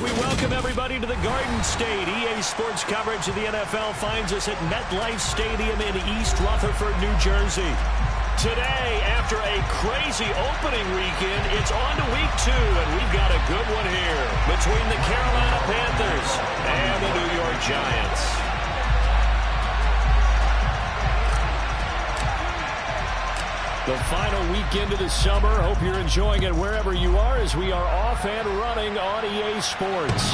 We welcome everybody to the Garden State. EA Sports coverage of the NFL finds us at MetLife Stadium in East Rutherford, New Jersey. Today, after a crazy opening weekend, it's on to week 2, and we've got a good one here between the Carolina Panthers and the New York Giants. The final weekend of the summer. Hope you're enjoying it wherever you are as we are off and running on EA Sports.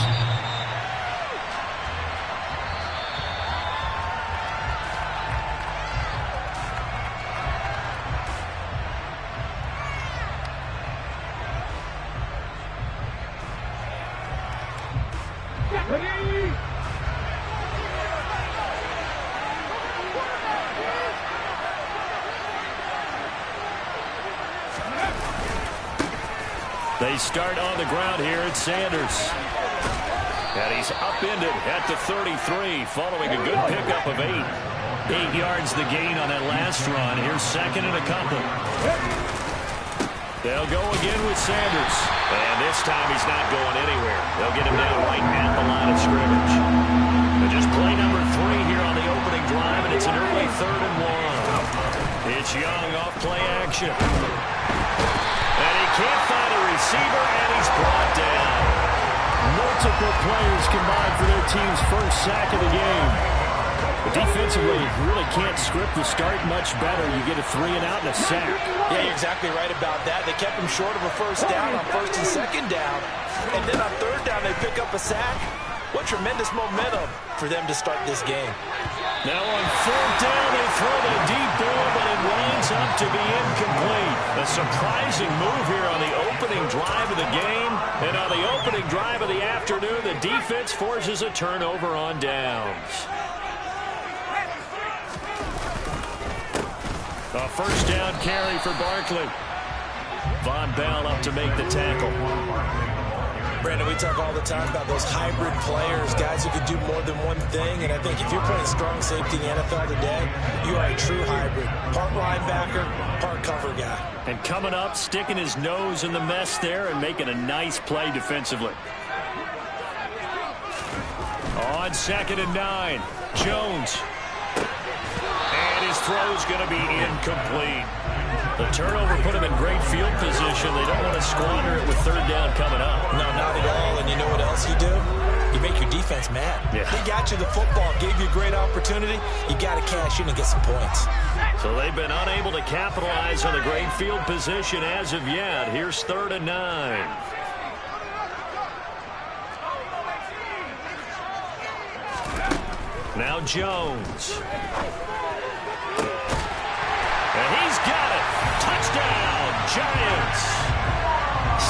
They start on the ground here at Sanders. And he's upended at the 33 following a good pickup of 8. 8 yards the gain on that last run. Here's second and a couple. They'll go again with Sanders. And this time he's not going anywhere. They'll get him down right at the line of scrimmage. And just play number 3 here on the opening drive, and it's an early 3rd and 1. It's Young off play action. And he can't find a receiver, and he's brought down. Multiple players combined for their team's first sack of the game. But defensively, you really can't script the start much better. You get a 3 and out and a sack. Yeah, you're exactly right about that. They kept him short of a first down on first and second down. And then on third down, they pick up a sack. What tremendous momentum for them to start this game. Now on 4th down, they throw the deep ball, but it winds up to be incomplete. A surprising move here on the opening drive of the game. And on the opening drive of the afternoon, the defense forces a turnover on downs. A first down carry for Barkley. Von Bell up to make the tackle. Brandon, we talk all the time about those hybrid players, guys who can do more than one thing. And I think if you're playing strong safety in the NFL today, you are a true hybrid. Part linebacker, part cover guy. And coming up, sticking his nose in the mess there and making a nice play defensively. On 2nd and 9, Jones. And his throw's going to be incomplete. The turnover put him in great field position. They don't want to squander it with 3rd down coming up. No, not at all. And you know what else you do? You make your defense mad. Yeah. They got you the football, gave you a great opportunity. You got to cash in and get some points. So they've been unable to capitalize on the great field position as of yet. Here's 3rd and 9. Now Jones. And he's got it. Touchdown, Giants.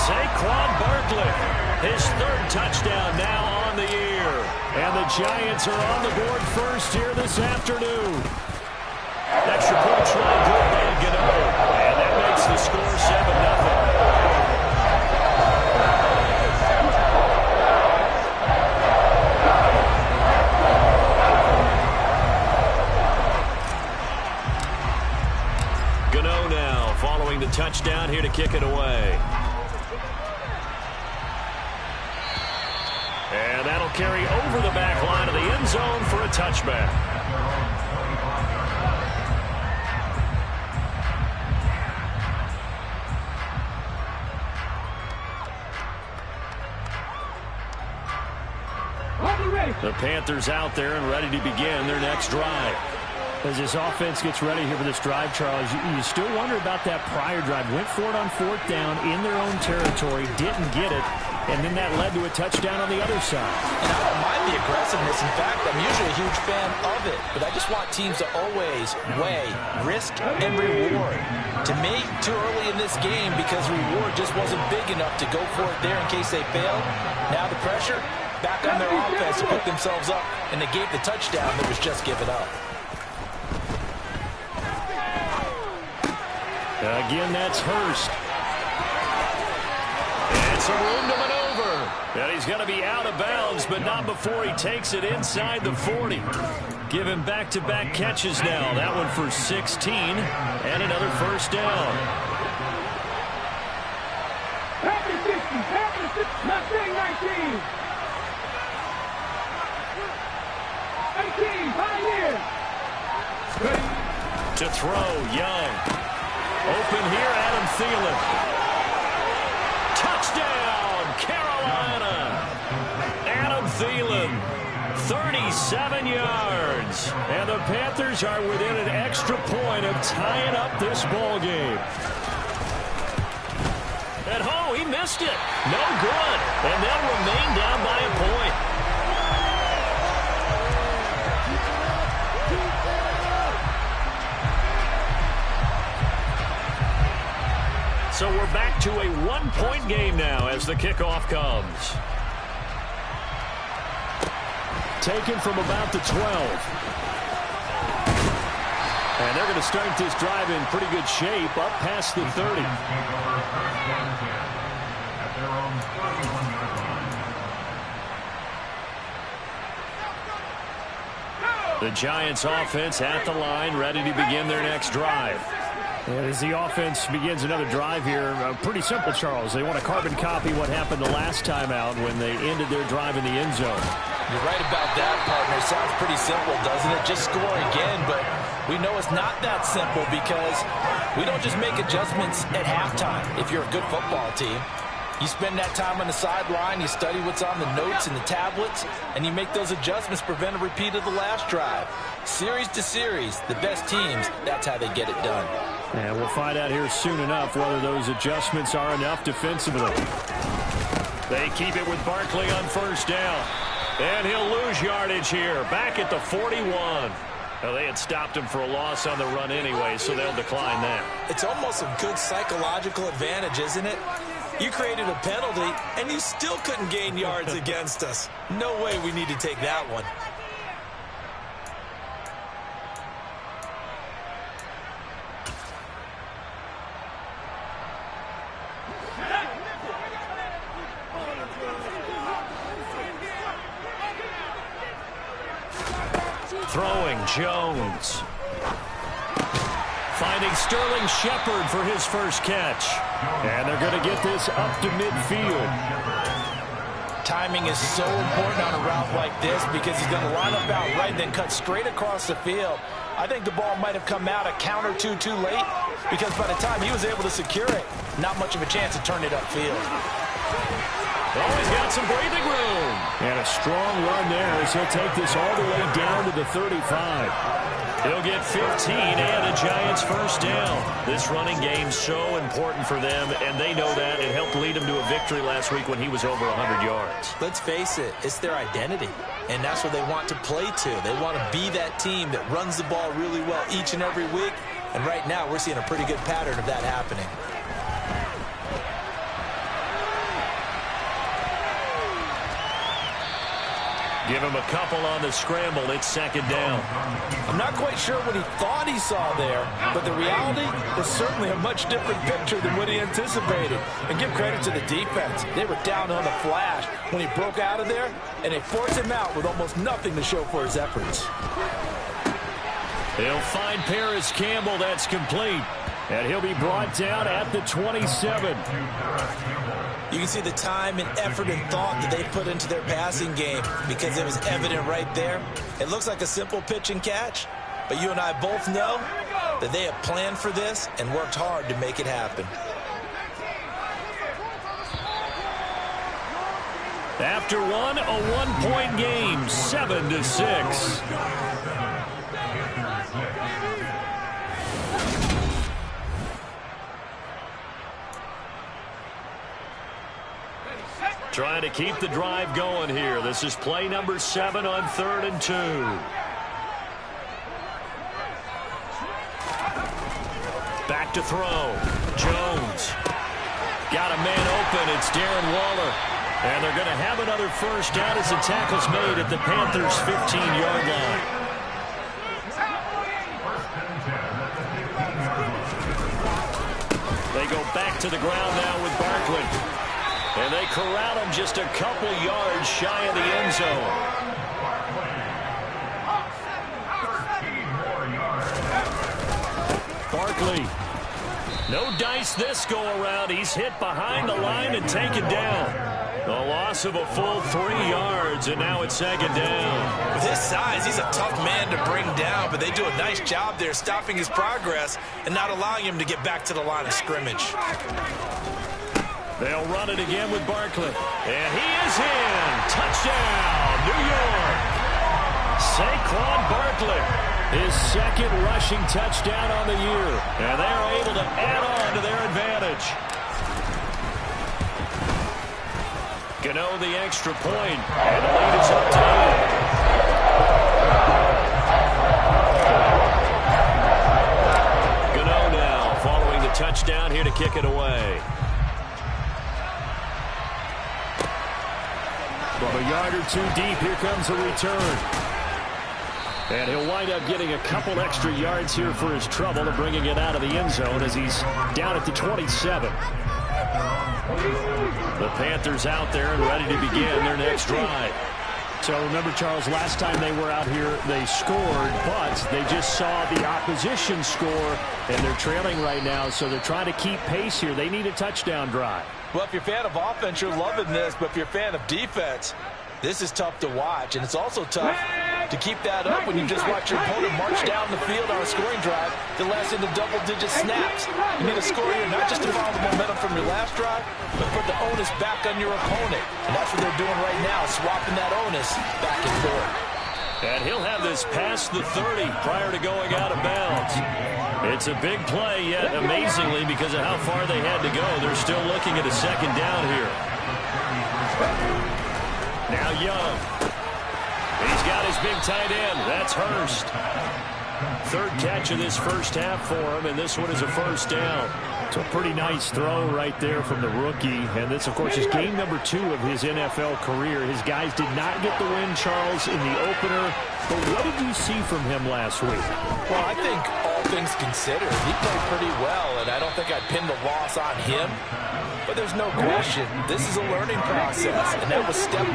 Saquon Barkley, his 3rd touchdown now on the year. And the Giants are on the board first here this afternoon. Extra point try good by Gano. And that makes the score 7-0. Following the touchdown here to kick it away. And that'll carry over the back line of the end zone for a touchback. The Panthers out there and ready to begin their next drive. As this offense gets ready here for this drive, Charles, you still wonder about that prior drive. Went for it on 4th down in their own territory, didn't get it, and then that led to a touchdown on the other side. And I don't mind the aggressiveness. In fact, I'm usually a huge fan of it, but I just want teams to always weigh risk and reward. To me, too early in this game because reward just wasn't big enough to go for it there in case they failed. Now the pressure back on their offense to pick themselves up, and they gave the touchdown that was just given up. Again, that's Hurst. And some room to maneuver. And he's going to be out of bounds, but not before he takes it inside the 40. Give him back-to-back catches now. That one for 16 and another first down. Pass it 60, pass it 60, not saying 19. To throw, Young. Open here, Adam Thielen. Touchdown, Carolina. Adam Thielen, 37 yards. And the Panthers are within an extra point of tying up this ball game. At home, he missed it. No good. And they'll remain down by a point. So we're back to a one-point game now as the kickoff comes. Taken from about the 12. And they're going to start this drive in pretty good shape, up past the 30. The Giants offense at the line, ready to begin their next drive. And as the offense begins another drive here, pretty simple, Charles. They want to carbon copy what happened the last time out when they ended their drive in the end zone. You're right about that, partner. Sounds pretty simple, doesn't it? Just score again, but we know it's not that simple because we don't just make adjustments at halftime if you're a good football team. You spend that time on the sideline, you study what's on the notes and the tablets, and you make those adjustments to prevent a repeat of the last drive. Series to series, the best teams, that's how they get it done. And we'll find out here soon enough whether those adjustments are enough defensively. They keep it with Barkley on first down. And he'll lose yardage here, back at the 41. Well, they had stopped him for a loss on the run anyway, so they'll decline that. It's almost a good psychological advantage, isn't it? You created a penalty, and you still couldn't gain yards against us. No way we need to take that one. Throwing, Jones. Finding Sterling Shepard for his first catch. And they're going to get this up to midfield. Timing is so important on a route like this because he's going to line up out right and then cut straight across the field. I think the ball might have come out a count or two too late because by the time he was able to secure it, not much of a chance to turn it upfield. Oh, he's got some breathing room. And a strong run there as he'll take this all the way down to the 35. He'll get 15 and a Giants first down. This running game's so important for them, and they know that. It helped lead them to a victory last week when he was over 100 yards. Let's face it, it's their identity, and that's what they want to play to. They want to be that team that runs the ball really well each and every week, and right now we're seeing a pretty good pattern of that happening. Give him a couple on the scramble. It's second down. I'm not quite sure what he thought he saw there, but the reality is certainly a much different picture than what he anticipated. And give credit to the defense. They were down on the flash when he broke out of there, and they forced him out with almost nothing to show for his efforts. He'll find Paris Campbell. That's complete. And he'll be brought down at the 27. You can see the time and effort and thought that they put into their passing game because it was evident right there. It looks like a simple pitch and catch, but you and I both know that they have planned for this and worked hard to make it happen. After one, a one-point game, 7-6. Trying to keep the drive going here. This is play number 7 on 3rd and 2. Back to throw. Jones. Got a man open. It's Darren Waller. And they're going to have another first down as the tackle's made at the Panthers' 15-yard line. They go back to the ground now with Barkley. And they corral him just a couple yards shy of the end zone. Barkley. No dice this go around. He's hit behind the line and taken down. A loss of a full 3 yards, and now it's second down. With his size, he's a tough man to bring down, but they do a nice job there stopping his progress and not allowing him to get back to the line of scrimmage. They'll run it again with Barkley. And he is in. Touchdown, New York. Saquon Barkley, his second rushing touchdown on the year. And they are able to add on to their advantage. Gano the extra point, and the lead is up to 8. Gano now following the touchdown here to kick it away. From a yard or two deep, here comes the return. And he'll wind up getting a couple extra yards here for his trouble and bringing it out of the end zone as he's down at the 27. The Panthers out there and ready to begin their next drive. So remember, Charles, last time they were out here, they scored, but they just saw the opposition score, and they're trailing right now, so they're trying to keep pace here. They need a touchdown drive. Well, if you're a fan of offense, you're loving this, but if you're a fan of defense, this is tough to watch, and it's also tough to keep that up when you just watch your opponent march down the field on a scoring drive that lasts into double-digit snaps. You need a score here not just to follow the momentum from your last drive, but put the onus back on your opponent. And that's what they're doing right now, swapping that onus back and forth. And he'll have this past the 30 prior to going out of bounds. It's a big play, yet amazingly, because of how far they had to go, they're still looking at a second down here. Now Young. He's got his big tight end. That's Hurst. Third catch of this first half for him, and this one is a first down. So a pretty nice throw right there from the rookie. And this, of course, is game number 2 of his NFL career. His guys did not get the win, Charles, in the opener. But what did you see from him last week? Well, I think all things considered, he played pretty well, and I don't think I'd pin the loss on him. But there's no question, this is a learning process, and that was step 1.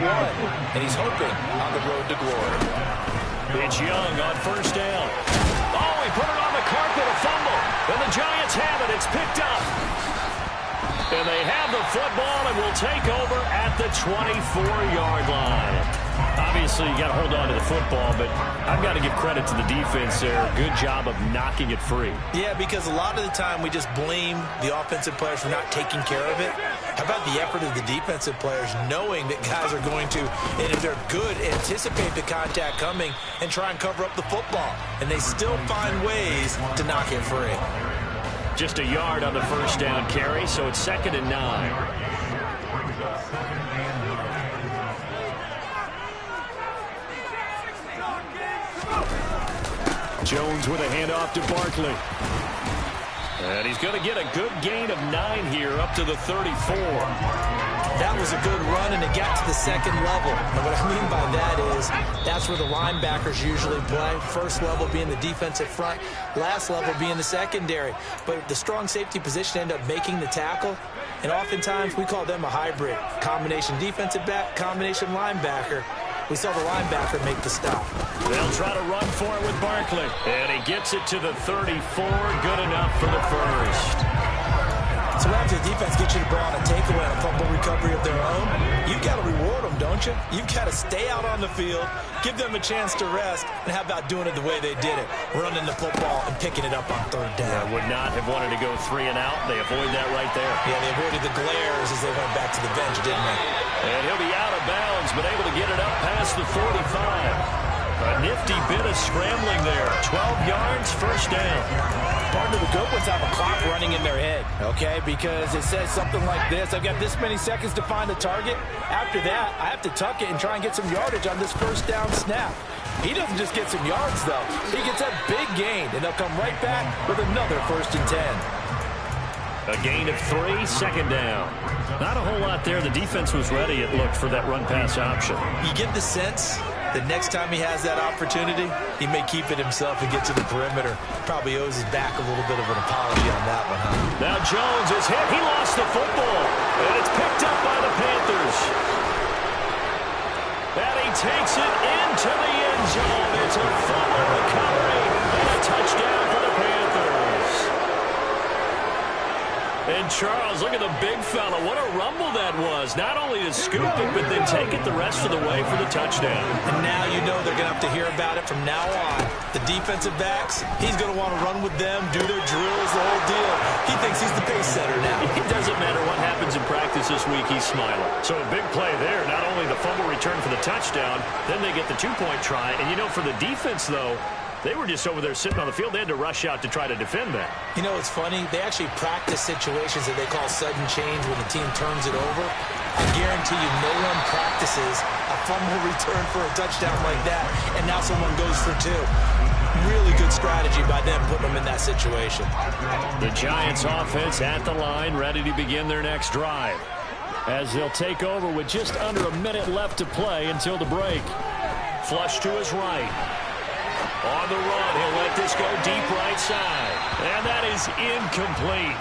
And he's hoping on the road to glory. It's Young on first down. Oh, he put it on the carpet, a fumble. And the Giants have it. It's picked up. And they have the football and will take over at the 24-yard line. Obviously, you got to hold on to the football, but I've got to give credit to the defense there. Good job of knocking it free. Yeah, because a lot of the time we just blame the offensive players for not taking care of it. How about the effort of the defensive players knowing that guys are going to, and if they're good, anticipate the contact coming and try and cover up the football. And they still find ways to knock it free. Just a yard on the first down carry, so it's 2nd and 9. Jones with a handoff to Barkley. And he's going to get a good gain of 9 here up to the 34. That was a good run, and it got to the second level. And what I mean by that is that's where the linebackers usually play. First level being the defensive front, last level being the secondary. But the strong safety position ended up making the tackle. And oftentimes we call them a hybrid. Combination defensive back, combination linebacker. We saw the linebacker make the stop. They'll try to run for it with Barkley. And he gets it to the 34. Good enough for the first. So after the defense gets you the ball on a takeaway and a fumble recovery of their own, you've got to reward them, don't you? You've got to stay out on the field, give them a chance to rest, and how about doing it the way they did it, running the football and picking it up on third down. Yeah, would not have wanted to go 3 and out. They avoid that right there. Yeah, they avoided the glares as they went back to the bench, didn't they? And he'll be out of bounds, but able to get it up past the 45. A nifty bit of scrambling there. 12 yards, first down. Part of the good ones have a clock running in their head, okay? Because it says something like this. I've got this many seconds to find a target. After that, I have to tuck it and try and get some yardage on this first down snap. He doesn't just get some yards, though. He gets a big gain, and they'll come right back with another 1st and 10. A gain of 3, second down. Not a whole lot there. The defense was ready, it looked, for that run-pass option. You get the sense that next time he has that opportunity, he may keep it himself and get to the perimeter. Probably owes his back a little bit of an apology on that one, huh? Now Jones is hit. He lost the football, and it's picked up by the Panthers. And he takes it into the end zone. It's a fumble recovery and a touchdown for the Panthers. And Charles, look at the big fella. What a rumble that was. Not only to scoop it, but then take it the rest of the way for the touchdown. And now you know they're going to have to hear about it from now on. The defensive backs, he's going to want to run with them, do their drills, the whole deal. He thinks he's the pace setter now. It doesn't matter what happens in practice this week, he's smiling. So a big play there. Not only the fumble return for the touchdown, then they get the two-point try. And, you know, for the defense, though, they were just over there sitting on the field. They had to rush out to try to defend that. You know, it's funny. They actually practice situations that they call sudden change when the team turns it over. I guarantee you no one practices a fumble return for a touchdown like that, and now someone goes for two. Really good strategy by them putting them in that situation. The Giants offense at the line, ready to begin their next drive, as they'll take over with just under a minute left to play until the break. Flush to his right. On the run, he'll let this go deep right side. And that is incomplete.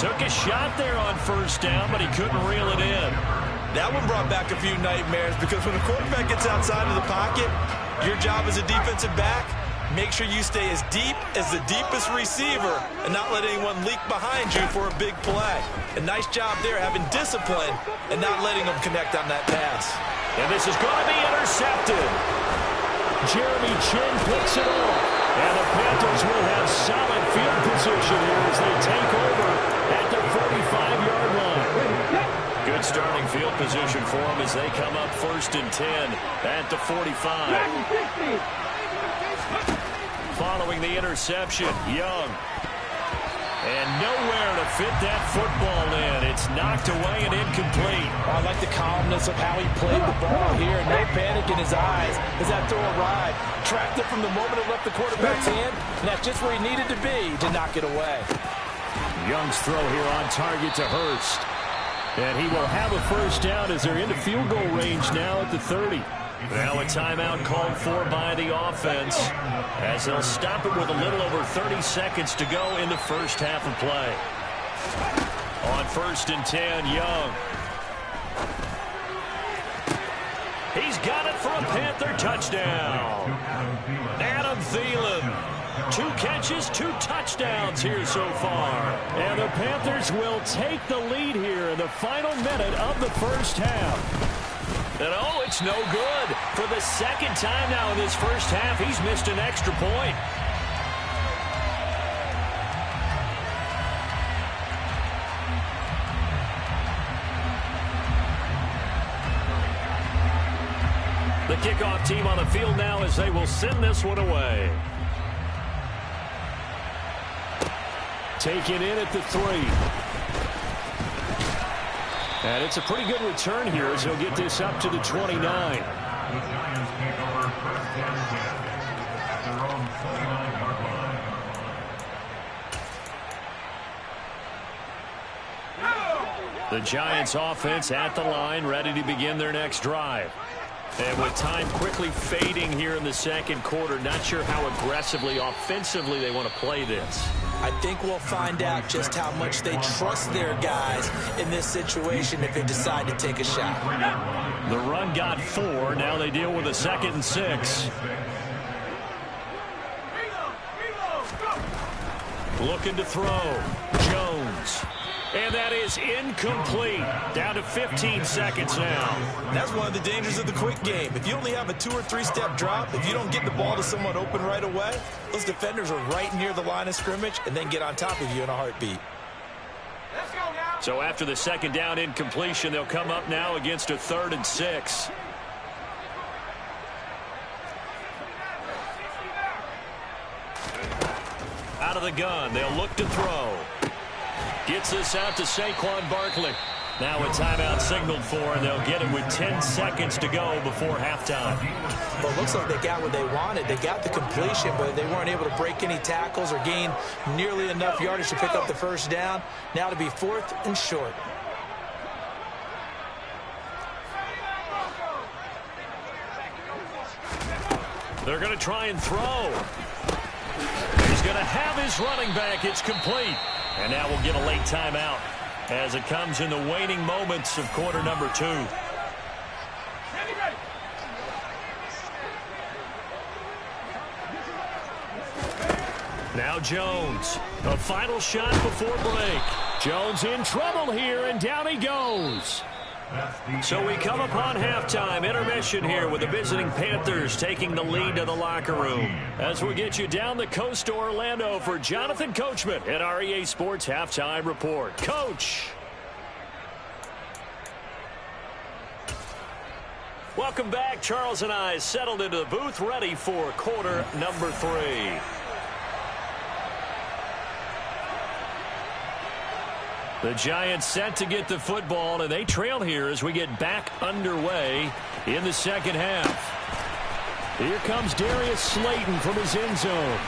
Took a shot there on first down, but he couldn't reel it in. That one brought back a few nightmares, because when a quarterback gets outside of the pocket, your job as a defensive back, make sure you stay as deep as the deepest receiver and not let anyone leak behind you for a big play. A nice job there, having discipline and not letting them connect on that pass. And this is going to be intercepted. Jeremy Chin picks it off. And the Panthers will have solid field position here as they take over at the 45-yard line. Good starting field position for them as they come up 1st and 10 at the 45. Following the interception, Young. And nowhere to fit that football in. It's knocked away and incomplete. I like the calmness of how he played the ball here. No panic in his eyes as that throw arrived. Tracked it from the moment it left the quarterback's hand, and that's just where he needed to be to knock it away. Young's throw here on target to Hurst. And he will have a first down as they're into field goal range now at the 30. Now a timeout called for by the offense as they'll stop it with a little over 30 seconds to go in the first half of play. On 1st and 10, Young. He's got it for a Panther touchdown. Adam Thielen. 2 catches, 2 touchdowns here so far. And the Panthers will take the lead here in the final minute of the first half. And oh, it's no good. For the second time now in this first half, he's missed an extra point. The kickoff team on the field now as they will send this one away. Taken in at the 3. And it's a pretty good return here as he'll get this up to the 29. The Giants offense at the line, ready to begin their next drive. And with time quickly fading here in the second quarter, not sure how aggressively, offensively they want to play this. I think we'll find out just how much they trust their guys in this situation if they decide to take a shot. The run got 4. Now they deal with a 2nd and 6. Looking to throw. Jones. And that is incomplete. Down to 15 seconds now. That's one of the dangers of the quick game. If you only have a 2- or 3-step drop, if you don't get the ball to someone open right away, those defenders are right near the line of scrimmage and then get on top of you in a heartbeat. So after the 2nd down incompletion, they'll come up now against a 3rd and 6. Out of the gun, they'll look to throw. Gets this out to Saquon Barkley. Now a timeout signaled for, and they'll get it with 10 seconds to go before halftime. Well, it looks like they got what they wanted. They got the completion, but they weren't able to break any tackles or gain nearly enough yardage to pick up the first down. Now to be 4th and short. They're going to try and throw. He's going to have his running back. It's complete. And now we'll get a late timeout as it comes in the waning moments of quarter number 2. Now Jones, a final shot before break. Jones in trouble here, and down he goes. So we come upon halftime intermission here with the visiting Panthers taking the lead to the locker room. As we get you down the coast to Orlando for Jonathan Coachman at our EA Sports Halftime Report. Coach. Welcome back. Charles and I settled into the booth ready for quarter number 3. The Giants set to get the football, and they trail here as we get back underway in the second half. Here comes Darius Slayton from his end zone.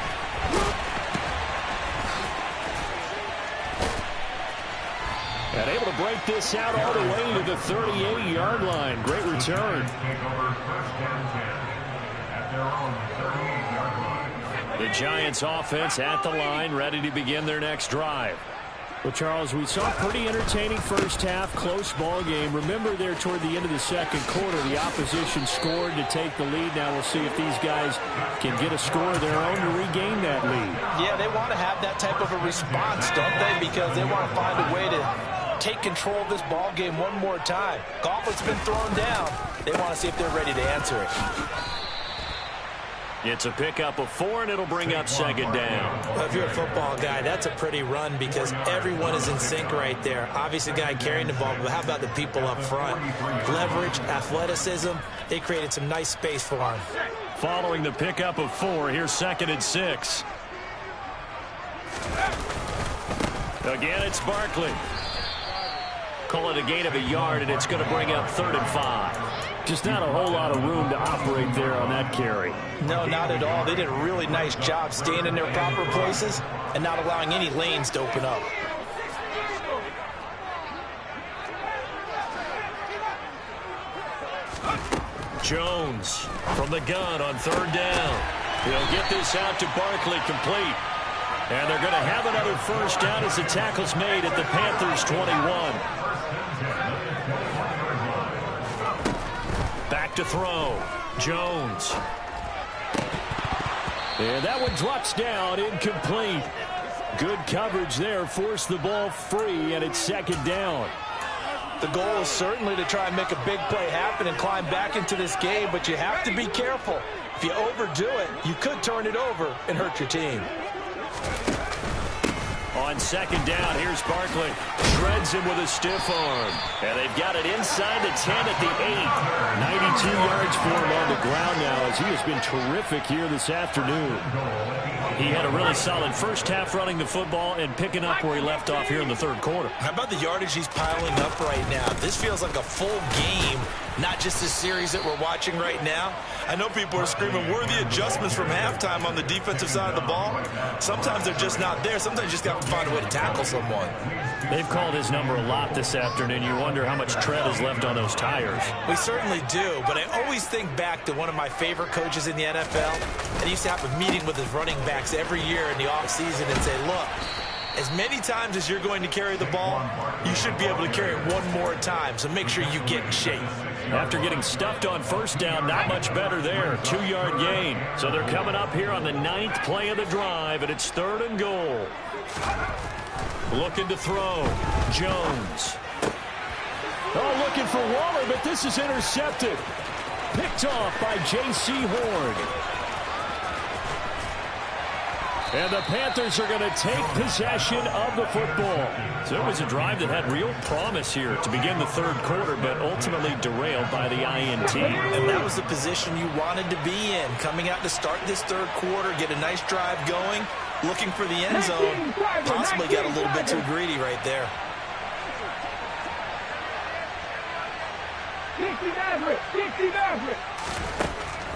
And able to break this out all the way to the 38-yard line. Great return. The Giants offense at the line, ready to begin their next drive. Well, Charles, we saw a pretty entertaining first half, close ball game. Remember there toward the end of the second quarter, the opposition scored to take the lead. Now we'll see if these guys can get a score of their own to regain that lead. Yeah, they want to have that type of a response, don't they? Because they want to find a way to take control of this ball game one more time. Gauntlet's been thrown down. They want to see if they're ready to answer it. It's a pickup of 4, and it'll bring up second down. Well, if you're a football guy, that's a pretty run because everyone is in sync right there. Obviously, the guy carrying the ball, but how about the people up front? Leverage, athleticism, they created some nice space for him. Following the pickup of 4, here's 2nd and 6. Again, it's Barkley. Call it a gain of a yard, and it's going to bring up 3rd and 5. Just not a whole lot of room to operate there on that carry. No, not at all. They did a really nice job staying in their proper places and not allowing any lanes to open up. Jones from the gun on 3rd down. He'll get this out to Barkley, complete. And they're going to have another first down as the tackle's made at the Panthers' 21. Back to throw. Jones. And that one drops down, incomplete. Good coverage there, forced the ball free, and it's 2nd down. The goal is certainly to try and make a big play happen and climb back into this game, but you have to be careful. If you overdo it, you could turn it over and hurt your team. On 2nd down, here's Barkley. Shreds him with a stiff arm. And they've got it inside the 10 at the 8. 92 yards for him on the ground now as he has been terrific here this afternoon. He had a really solid first half running the football and picking up where he left off here in the 3rd quarter. How about the yardage he's piling up right now? This feels like a full game, not just this series that we're watching right now. I know people are screaming, where are the adjustments from halftime on the defensive side of the ball? Sometimes they're just not there. Sometimes you just got to find a way to tackle someone. They've called his number a lot this afternoon. You wonder how much tread is left on those tires. We certainly do, but I always think back to one of my favorite coaches in the NFL. And he used to have a meeting with his running backs every year in the offseason and say, look, as many times as you're going to carry the ball, you should be able to carry it one more time, so make sure you get in shape. After getting stuffed on 1st down, not much better there. 2-yard gain. So they're coming up here on the 9th play of the drive, and it's 3rd and goal. Looking to throw. Jones. Oh, looking for Waller, but this is intercepted. Picked off by J.C. Horn. And the Panthers are going to take possession of the football. So it was a drive that had real promise here to begin the 3rd quarter, but ultimately derailed by the INT. And that was the position you wanted to be in. Coming out to start this 3rd quarter, get a nice drive going, looking for the end zone. Possibly got a little bit too greedy right there.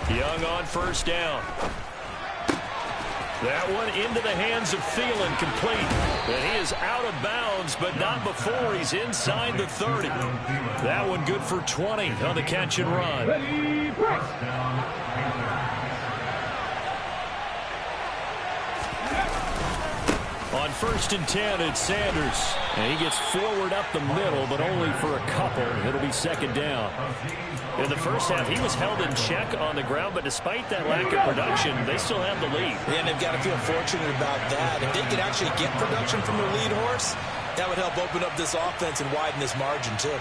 Young on 1st down. That one into the hands of Thielen, complete. And he is out of bounds, but not before he's inside the 30. That one good for 20 on the catch and run. On 1st and 10, it's Sanders. And he gets forward up the middle, but only for a couple. It'll be 2nd down. In the first half, he was held in check on the ground, but despite that lack of production, they still have the lead. Yeah, and they've got to feel fortunate about that. If they could actually get production from their lead horse, That would help open up this offense and widen this margin, too.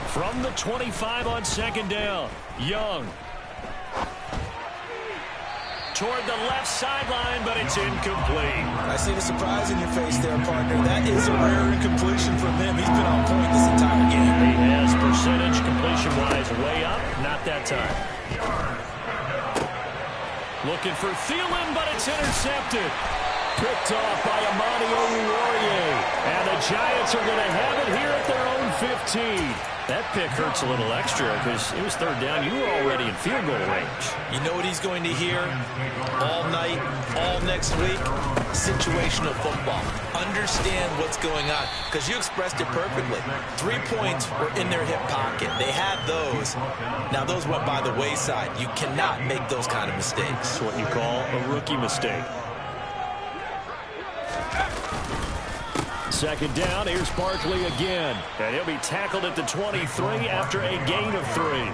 From the 25 on second down, Young. Toward the left sideline, but it's incomplete. I see the surprise in your face there, partner. That is a rare incompletion from him. He's been on point this entire game. He has percentage completion-wise way up. Not that time. Looking for Thielen, but it's intercepted. Picked off by Amani Oruwariye. And the Giants are going to have it here at their own 15. That pick hurts a little extra because it was third down. You were already in field goal range. You know what he's going to hear all night, all next week? Situational football. Understand what's going on, because you expressed it perfectly. 3 points were in their hip pocket. They had those. Now, those went by the wayside. You cannot make those kind of mistakes. That's what you call a rookie mistake. Second down, here's Barkley again. And he'll be tackled at the 23 after a gain of 3.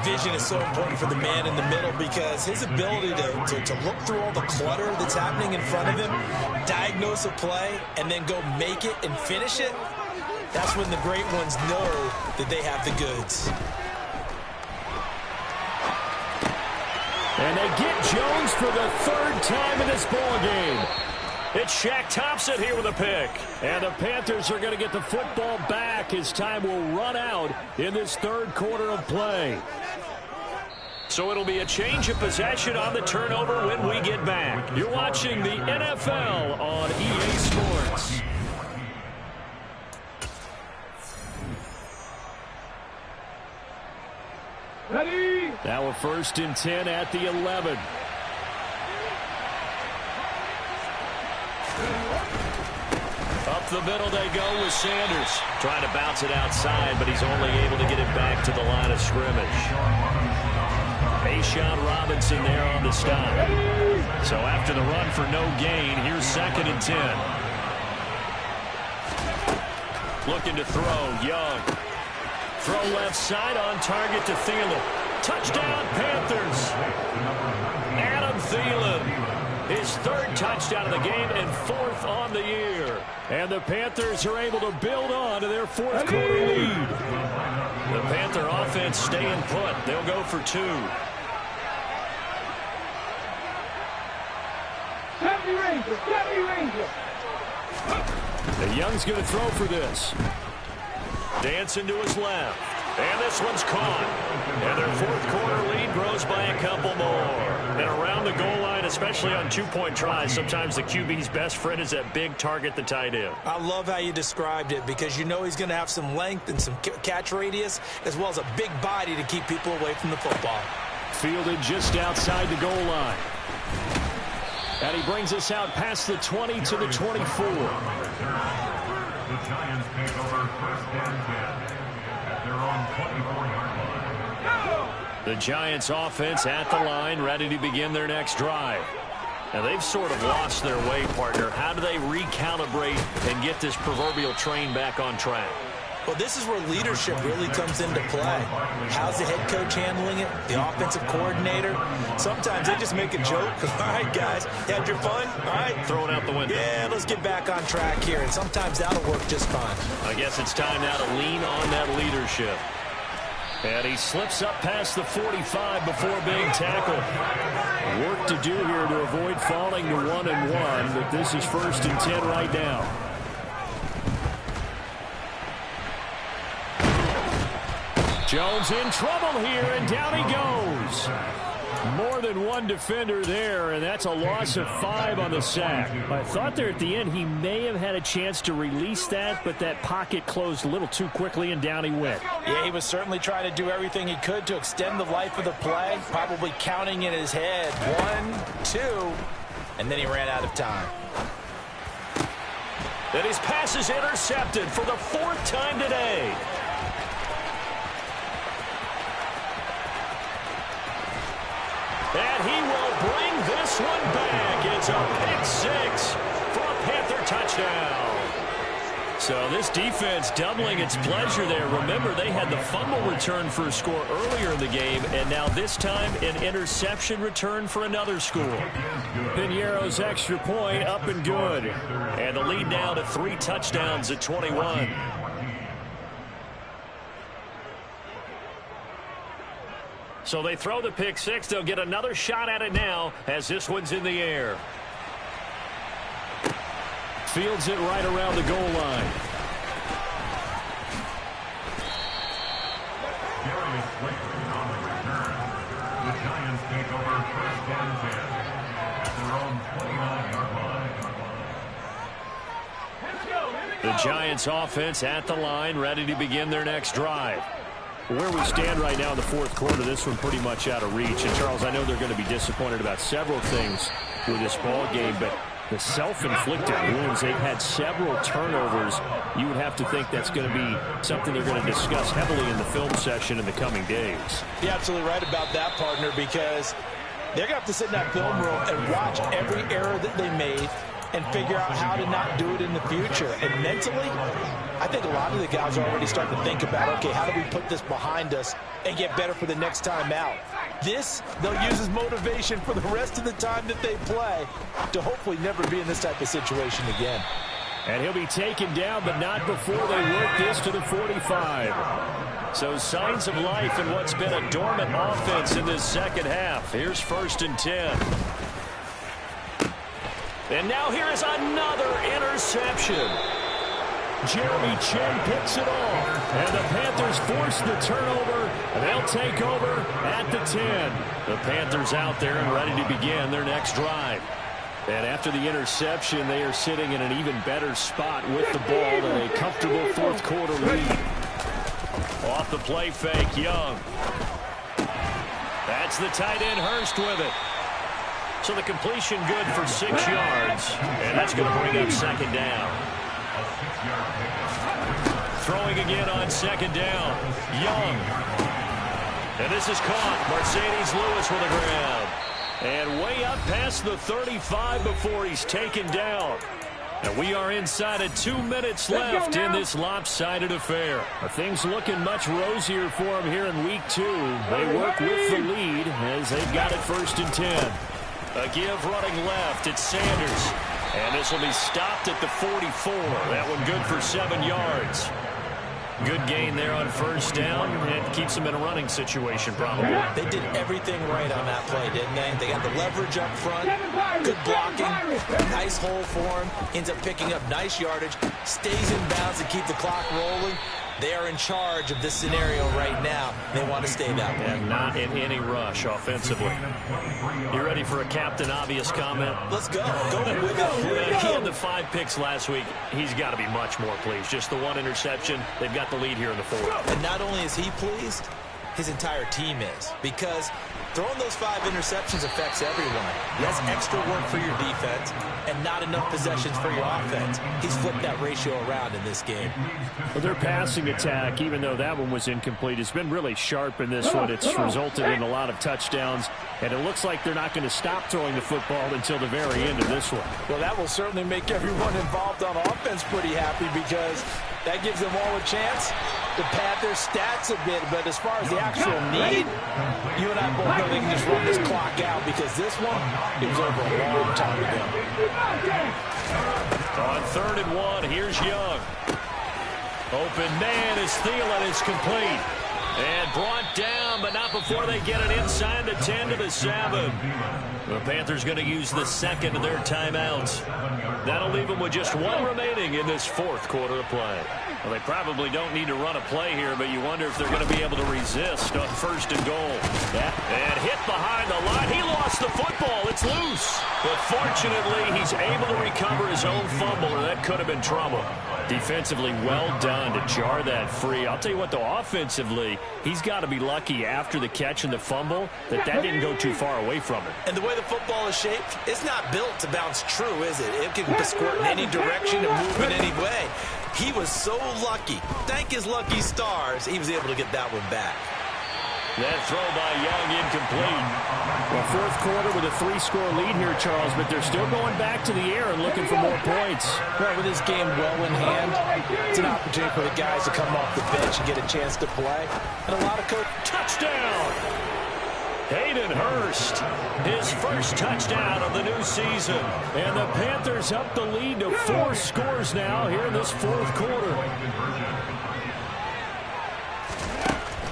Vision is so important for the man in the middle because his ability to look through all the clutter that's happening in front of him, diagnose a play, and then go make it and finish it, that's when the great ones know that they have the goods. And they get Jones for the third time in this ball game. It's Shaq Thompson here with a pick. And the Panthers are going to get the football back as time will run out in this third quarter of play. So it'll be a change of possession on the turnover when we get back. You're watching the NFL on EA Sports. Ready? Now a 1st and 10 at the 11. Up the middle they go with Sanders. Trying to bounce it outside, but he's only able to get it back to the line of scrimmage. A'Shawn Robinson there on the stop. So after the run for no gain, here's 2nd and 10. Looking to throw, Young. Throw left side on target to Thielen. Touchdown, Panthers. Adam Thielen. His 3rd touchdown of the game and 4th on the year. And the Panthers are able to build on to their 4th quarter lead. The Panther offense staying put. They'll go for 2. The Young's going to throw for this. Dancing to his left. And this one's caught. And their 4th quarter lead grows by a couple more. And around the goal line, especially on 2-point tries, sometimes the QB's best friend is that big target, the tight end. I love how you described it because you know he's going to have some length and some catch radius as well as a big body to keep people away from the football. Fielded just outside the goal line. And he brings us out past the 20 to the 24. The Giants take over 1st and 10 at their own 24-yard line. The Giants offense at the line, ready to begin their next drive. Now they've sort of lost their way, partner. How do they recalibrate and get this proverbial train back on track? Well, this is where leadership really comes into play. How's the head coach handling it? The offensive coordinator? Sometimes they just make a joke. All right, guys, you had your fun? All right. Throw it out the window. Yeah, let's get back on track here. And sometimes that'll work just fine. I guess it's time now to lean on that leadership. And he slips up past the 45 before being tackled. Work to do here to avoid falling to 1-1, but this is 1st and 10 right now. Jones in trouble here, and down he goes. More than one defender there, and that's a loss of 5 on the sack. I thought there at the end he may have had a chance to release that, but that pocket closed a little too quickly, and down he went. Yeah, he was certainly trying to do everything he could to extend the life of the play, probably counting in his head 1, 2, and then he ran out of time. And his pass is intercepted for the 4th time today. And he will bring this one back. It's a pick 6 for a Panther touchdown. So this defense doubling its pleasure there. Remember, they had the fumble return for a score earlier in the game, and now this time an interception return for another score. Piñeiro's extra point up and good. And the lead now to 3 touchdowns at 21. So they throw the pick six. They'll get another shot at it now as this one's in the air. Fields it right around the goal line. The Giants take over first and 10 at their own 29-yard line. The Giants offense at the line, ready to begin their next drive. Where we stand right now in the fourth quarter, this one pretty much out of reach. And, Charles, I know they're going to be disappointed about several things with this ball game, but the self-inflicted wounds, they've had several turnovers. You would have to think that's going to be something they're going to discuss heavily in the film session in the coming days. You're absolutely right about that, partner, because they're going to have to sit in that film room and watch every error that they made and figure out how to not do it in the future. And mentally, I think a lot of the guys are already starting to think about, okay, how do we put this behind us and get better for the next time out? This, they'll use as motivation for the rest of the time that they play to hopefully never be in this type of situation again. And he'll be taken down, but not before they work this to the 45. So signs of life in what's been a dormant offense in this second half. Here's 1st and 10. And now here is another interception. Jeremy Chin picks it off. And the Panthers force the turnover. They'll take over at the 10. The Panthers out there and ready to begin their next drive. And after the interception, they are sitting in an even better spot with the ball in a comfortable fourth quarter lead. Off the play fake, Young. That's the tight end, Hurst, with it. So the completion good for 6 yards. And that's going to bring up 2nd down. Throwing again on 2nd down. Young. And this is caught. Mercedes Lewis with a grab. And way up past the 35 before he's taken down. And we are inside of 2 minutes left in this lopsided affair. Things looking much rosier for them here in week 2. They work with the lead as they've got it 1st and 10. A give running left. It's Sanders. And this will be stopped at the 44. That one good for 7 yards. Good gain there on 1st down. And keeps them in a running situation probably. They did everything right on that play, didn't they? They got the leverage up front. Good blocking. Nice hole for him. Ends up picking up nice yardage. Stays in bounds to keep the clock rolling. They are in charge of this scenario right now. They want to stay that way. And not in any rush offensively. You ready for a Captain Obvious comment? Let's go. Go with it. He had the 5 picks last week. He's got to be much more pleased. Just the 1 interception. They've got the lead here in the 4th. And not only is he pleased, his entire team is. Because throwing those 5 interceptions affects everyone. That's extra work for your defense and not enough possessions for your offense. He's flipped that ratio around in this game. Well, their passing attack, even though that one was incomplete, has been really sharp in this one. It's resulted in a lot of touchdowns, and it looks like they're not going to stop throwing the football until the very end of this one. Well, that will certainly make everyone involved on offense pretty happy because that gives them all a chance to pad their stats a bit. But as far as the actual need, you and I both know they can just run this clock out because this one, it was over a long time ago. On 3rd and 1, here's Young. Open man is Thielen. It's complete. And brought down, but not before they get it inside the 10 to the 7. The Panthers going to use the 2nd of their timeouts. That'll leave them with just 1 remaining in this 4th quarter of play. Well, they probably don't need to run a play here, but you wonder if they're going to be able to resist on 1st and goal. And hit behind the line. He lost the football. It's loose. But fortunately, he's able to recover his own fumble, or that could have been trouble. Defensively, well done to jar that free. I'll tell you what, though, offensively, he's got to be lucky after the catch and the fumble that didn't go too far away from him. And the way the football is shaped, it's not built to bounce true, is it? It can squirt in any direction and move in any way. He was so lucky. Thank his lucky stars, he was able to get that one back. That throw by Young incomplete. Well, fourth quarter with a 3-score lead here, Charles, but they're still going back to the air and looking for more points. Well, with this game well in hand, it's an opportunity for the guys to come off the bench and get a chance to play. And a lot of touchdown! Hayden Hurst, his first touchdown of the new season. And the Panthers up the lead to 4 scores now here in this fourth quarter.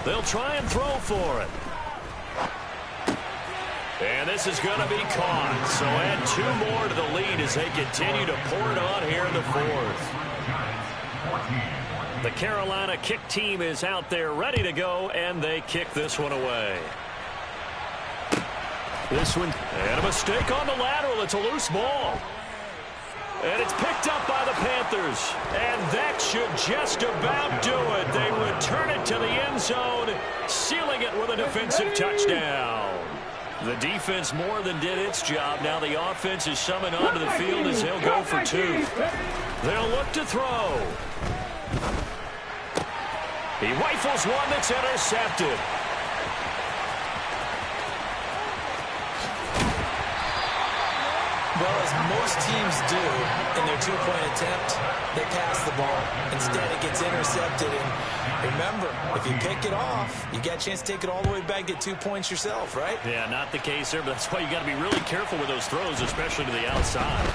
They'll try and throw for it. And this is going to be caught. So add 2 more to the lead as they continue to pour it on here in the fourth. The Carolina kick team is out there ready to go, and they kick this one away. This one. And a mistake on the lateral. It's a loose ball. And it's picked up by the Panthers. And that should just about do it. They return it to the end zone, sealing it with a defensive touchdown. The defense more than did its job. Now the offense is summoned onto the field as they'll go for 2. They'll look to throw. He rifles one that's intercepted. Well, as most teams do in their 2-point attempt, they pass the ball. Instead, it gets intercepted. And remember, if you pick it off, you got a chance to take it all the way back, get 2 points yourself, right? Yeah, not the case there, but that's why you got to be really careful with those throws, especially to the outside.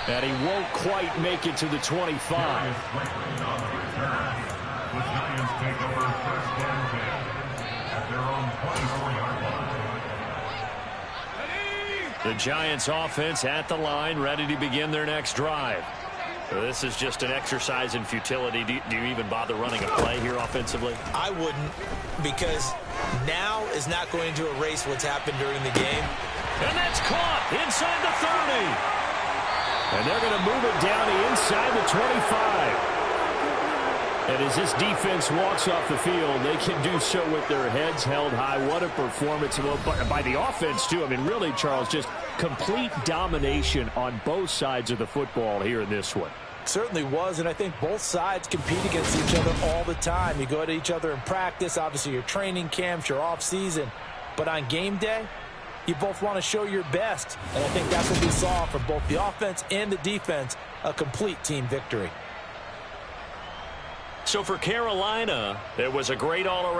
And he won't quite make it to the 25. The Giants take over first and 10 at their own 24-yard line. The Giants offense at the line, ready to begin their next drive. So this is just an exercise in futility. Do you even bother running a play here offensively? I wouldn't, because now is not going to erase what's happened during the game. And that's caught inside the 30. And they're going to move it down to inside the 25. And as this defense walks off the field, they can do so with their heads held high. What a performance by the offense, too. I mean, really, Charles, just complete domination on both sides of the football here in this one. Certainly was, and I think both sides compete against each other all the time. You go at each other in practice, obviously your training camps, your off-season. But on game day, you both want to show your best. And I think that's what we saw from both the offense and the defense, a complete team victory. So for Carolina, it was a great all-around